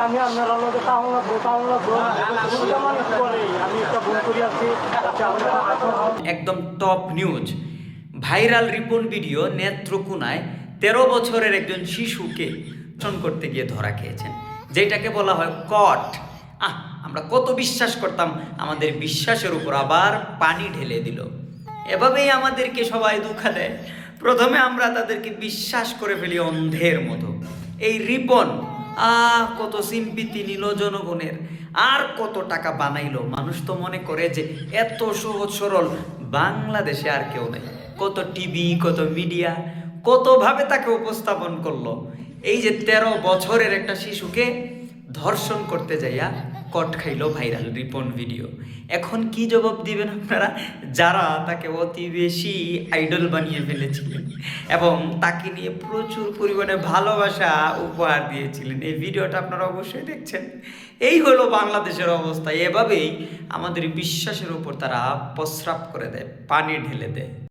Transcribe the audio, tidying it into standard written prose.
আমি আপনার লগে আমি একটা ভুল করি আছি। একদম top news viral Ripon video নেত্রকোনায় 13 বছরের একজন শিশুকে ধর্ষণ করতে গিয়ে ধরা খেয়েছেন, যেটাকে বলা হয় কট। আমরা কত বিশ্বাস করতাম, আমাদের বিশ্বাসের উপর আবার পানি ঢেলে দিল। এভাবেই আমাদেরকে সবাই ধোঁকা দেয়। প্রথমে আমরা তাদেরকে বিশ্বাস করে ফেলি অন্ধের মতো। এই রিপন কত সিম্পিতি নিল জনগণের, আর কত টাকা বানাইলো। মানুষ তো মনে করে যে এত সহজ সরল বাংলাদেশে আর কেউ নেই। কত টিভি, কত মিডিয়া, কতভাবে তাকে উপস্থাপন করলো। এই যে 13 বছরের একটা শিশুকে ধর্ষণ করতে যাইয়া কট খাইলো ভাইরাল রিপন ভিডিও। এখন কি জবাব দিবেন আপনারা, যারা তাকে অতি বেশি আইডল বানিয়ে ফেলেছিলেন এবং তাকে নিয়ে প্রচুর পরিমাণে ভালোবাসা উপহার দিয়েছিলেন? এই ভিডিওটা আপনারা অবশ্যই দেখছেন। এই হলো বাংলাদেশের অবস্থা। এভাবেই আমাদের বিশ্বাসের উপর তারা প্রস্রাব করে দেয়, পানি ঢেলে দেয়।